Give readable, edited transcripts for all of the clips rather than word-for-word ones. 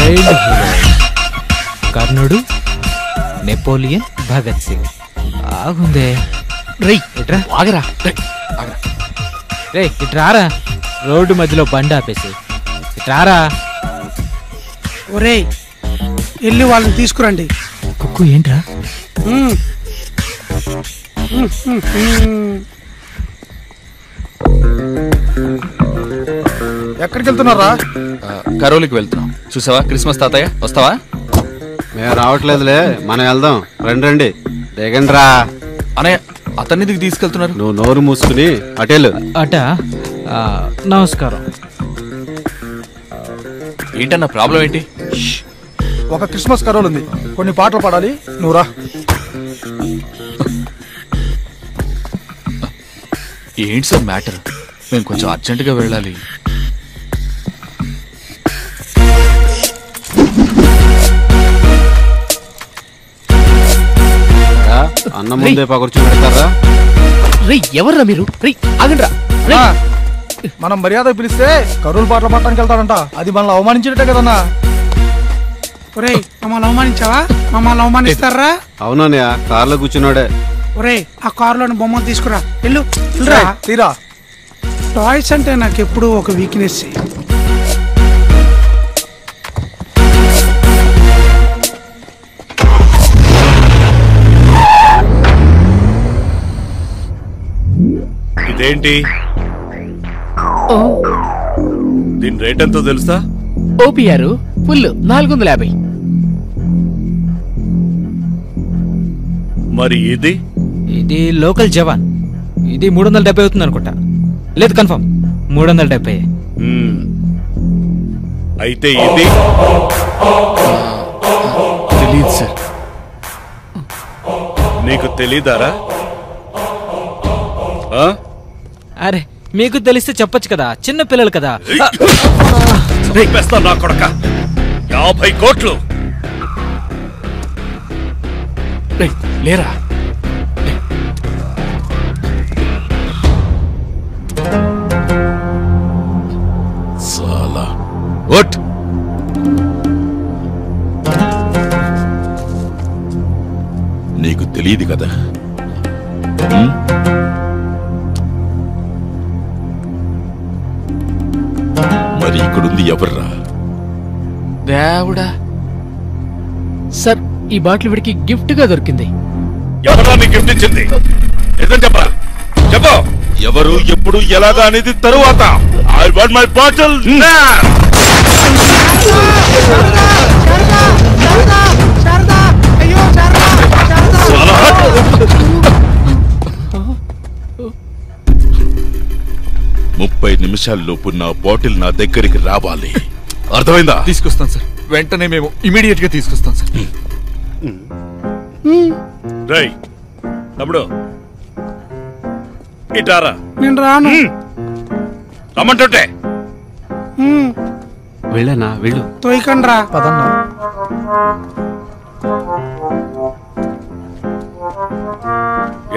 Child hero కర్ణుడు, Napoleon, Bhagat Singh. బాగుందే. ఇట్రా ఆగరా. రే ఇట్రారా. రోడ్డు మధ్యలో బండి ఆపేసి ఇట్రారా. ఒరే వెళ్ళి వాళ్ళని తీసుకురండి. కుక్కు ఏంట్రా? ఎక్కడికి వెళ్తున్నారా? కరోలికి వెళ్తున్నాం. చూసావా క్రిస్మస్ తాతయ్య, వస్తావా? మేము రావట్లేదులే, మనం వెళ్దాం. రండి రండి, దిగండి రా. అనే అతన్ని దిగి తీసుకెళ్తున్నారు. నువ్వు నోరు మూసుకుని అటేలు. అట నమస్కారం. ఏంటన్నా ప్రాబ్లం ఏంటి? ఒక క్రిస్మస్ కరోల్ ఉంది, కొన్ని పాటలు పాడాలి, నువ్వు రా. ఏంటి సార్ మ్యాటర్? మేము కొంచెం అర్జెంటుగా వెళ్ళాలి. అన్నం ముందే పకర్చు పెడతారా? ఎవర్రా మీరు? ఆగండి రా. మనం మర్యాద పిలిస్తే కరోల్ పాటలు పాడటానికి వెళ్తాడంట. అది మనల్ని అవమానించినట్టే కదన్నా. ఒరే మమ్మల్ని అవమానించావా? మమ్మల్ని అవమానిస్తారా? అవునన్నయ్య, కార్లో కూర్చున్నాడే. ఒరే ఆ కారులోని బొమ్మలు తీసుకురా. వెళ్ళు తీరా. టాయ్స్ అంటే నాకు ఎప్పుడు ఒక వీక్నెస్. ఇదేంటి? దీని రేట్ ఎంతో తెలుసా? OPR full 450. మరి ఇది ఇది లోకల్ జవాన్. ఇది 370 అవుతుంది అనుకుంటా. లేదు కన్ఫర్మ్ 370. అయితే ఇది తెలియదు సార్. నీకు తెలీదారా? అరే మీకు తెలిస్తే చెప్పొచ్చు కదా, చిన్న పిల్లలు కదా. నా కొడక 50 కోట్లు. లేరా? సాలా ఓట్. నీకు తెలియదు కదా. మరి ఇక్కడుంది ఎవర్రా? దేవుడా సార్, ఈ బాటిల్ వీడికి గిఫ్ట్ గా దొరికింది. ఎవరా నీ గిఫ్ట్ ఇచ్చింది? ఏదని చెప్పరా? చెప్పు. ఎవరు, ఎప్పుడు, ఎలాగా అనేది తరువాత. I want my bottle now. ముప్పై నిమిషాల్లోపు నా బాటిల్ నా దగ్గరికి రావాలి. అర్థమైందా? తీసుకొస్తాం సార్. వెంటనే మేము ఇమీడియట్ గా తీసుకొస్తాం సార్. రై తమ్ముడు, ఇటారా. నేను రాను. రమ్మంటుంటే వెళ్ళనా? వెళ్ళు. తోయకండి రా. పదన్నా.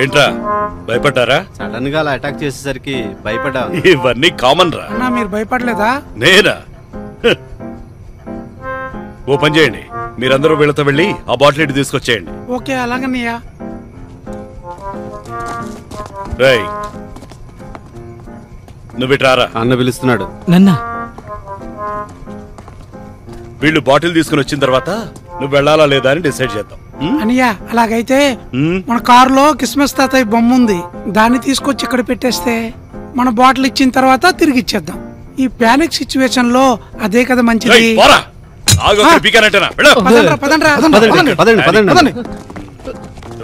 ఏంట్రా భయపడ్డారా? సడన్ గా అలా అటాక్ చేసేసరికి భయపడ్డా. ఇవన్నీ కామన్ రా. అన్నా మీరు భయపడలేదా? నేనా? ఓ పని చేయండి, మీరందరూ వీళ్ళతో వెళ్ళి ఆ బాటిల్ ఇటు తీసుకొచ్చేయండి. ఓకే అలాగన్నయ్యా. రై నువ్విట్రారా. అన్న పిలుస్తున్నాడు. నన్నా వీళ్ళు బాటిల్ తీసుకుని వచ్చిన తర్వాత నువ్వు వెళ్ళాలా లేదా అని డిసైడ్ చేద్దాం. అనియా అలాగైతే మన కారులో క్రిస్మస్ తాతయ్య బొమ్మ ఉంది, దాన్ని తీసుకొచ్చి ఇక్కడ పెట్టేస్తే మన బాటిల్ ఇచ్చిన తర్వాత తిరిగి ఇచ్చేద్దాం. ఈ పానిక్ సిచ్యువేషన్ లో అదే కదా మంచిది.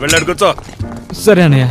వెళ్ళాడు కూర్చో. సరే అన్నయ్య.